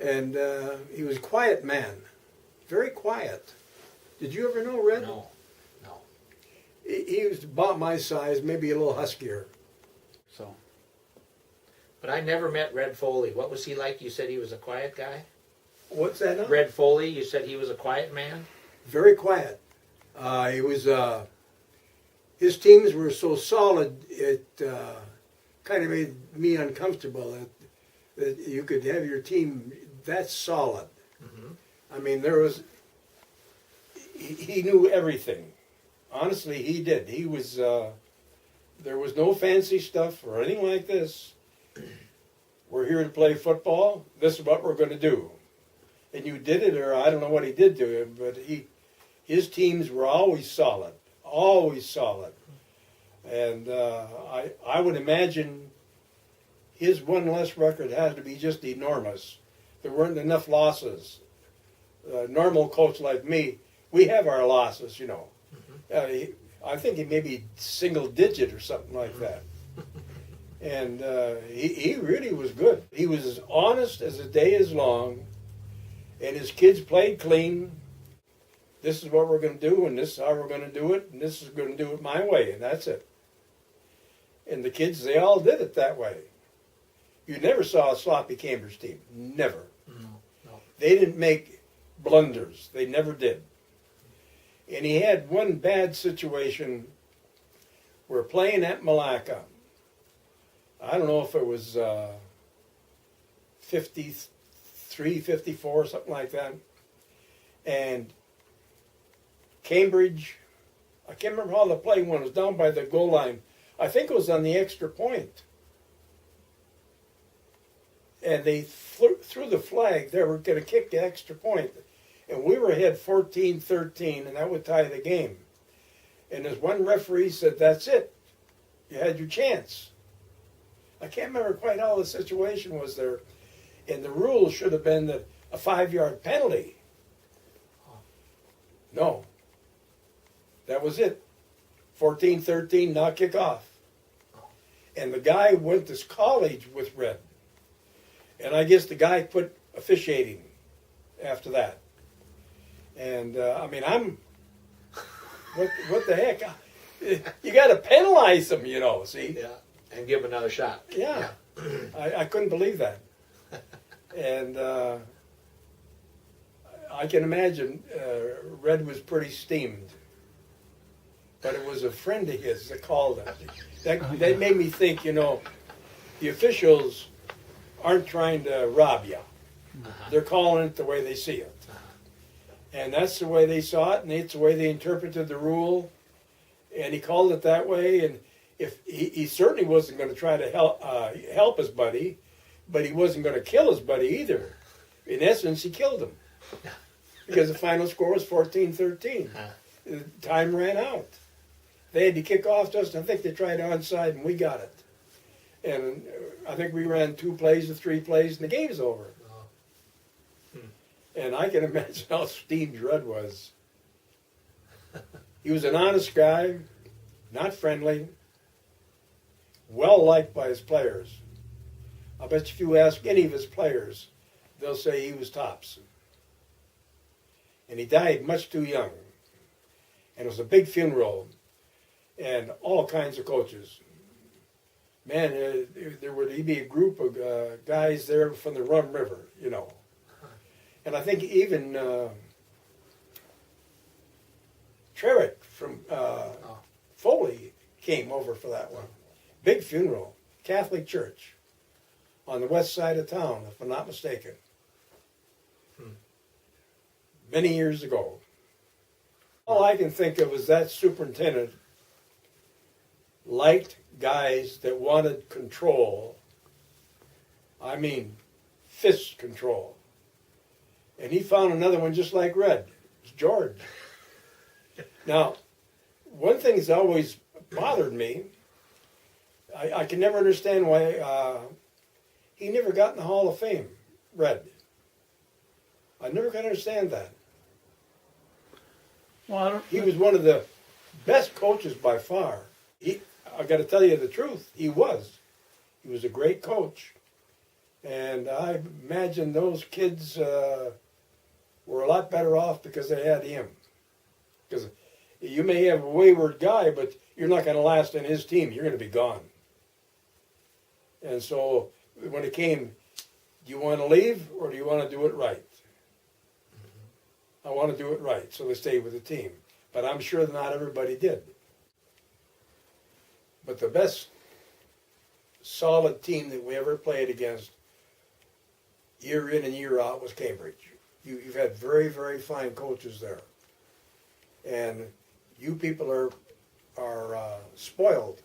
And he was a quiet man, very quiet. Did you ever know Red? No. He was about my size, maybe a little huskier. So, But I never met Red Foley. What was he like? You said he was a quiet guy? What's that now? Red Foley, you said he was a quiet man? Very quiet. He was. His teams were so solid, it kind of made me uncomfortable that you could have your team that solid. Mm-hmm. I mean, he knew everything. Honestly, he did. He was. There was no fancy stuff or anything like this. We're here to play football. This is what we're going to do. And you did it, or I don't know what he did to him, but his teams were always solid. Always solid. And I would imagine his one less record had to be just enormous. There weren't enough losses. A normal coach like me, we have our losses, you know. Mm-hmm. I think he may be single digit or something like that. And he really was good. He was as honest as the day is long. And his kids played clean. This is what we're going to do, and this is how we're going to do it, and this is going to do it my way, and that's it. And the kids, they all did it that way. You never saw a sloppy Cambridge team. Never. No. They didn't make blunders. They never did. And he had one bad situation. We're playing at Malacca. I don't know if it was 53, 54, something like that. And Cambridge, I can't remember how the play went. It was down by the goal line. I think it was on the extra point. And they threw the flag. They were going to kick the extra point. And we were ahead 14-13, and that would tie the game. And as one referee said, that's it. You had your chance. I can't remember quite how the situation was there. And the rule should have been that a 5-yard penalty. No. That was it. 14-13, now kick off. And the guy went to college with Red. And I guess the guy quit officiating after that. And, what the heck? You got to penalize them, you know, see? Yeah, and give him another shot. Yeah. I couldn't believe that. And I can imagine Red was pretty steamed. But it was a friend of his that called him. That made me think, you know, the officials aren't trying to rob you. They're calling it the way they see it. And that's the way they saw it, and it's the way they interpreted the rule. And he called it that way, and if he certainly wasn't going to try to help his buddy, but he wasn't going to kill his buddy either. In essence, he killed him. Because the final score was 14-13. The time ran out. They had to kick off just, I think they tried onside, and we got it. And I think we ran 2 plays or 3 plays, and the game's over. And I can imagine how steamed Red was. He was an honest guy, not friendly, well liked by his players. I bet if you ask any of his players, they'll say he was tops. And he died much too young. And it was a big funeral, and all kinds of coaches. Man, there would be a group of guys there from the Rum River, you know. And I think even Trerick from Foley came over for that one. Big funeral, Catholic church, on the west side of town, if I'm not mistaken. Many years ago. All I can think of is that superintendent liked guys that wanted control. I mean, fist control. And he found another one just like Red. It's George. Now, one thing that's always bothered me, I can never understand why he never got in the Hall of Fame, Red. I never can understand that. Well, He was one of the best coaches by far. I got to tell you the truth, he was. He was a great coach. And I imagine those kids were a lot better off because they had him. Because you may have a wayward guy, but you're not going to last in his team. You're going to be gone. And so when it came, do you want to leave or do you want to do it right? I want to do it right, so they stayed with the team. But I'm sure that not everybody did. But the best solid team that we ever played against, year in and year out, was Cambridge. You've had very, very fine coaches there. And you people are spoiled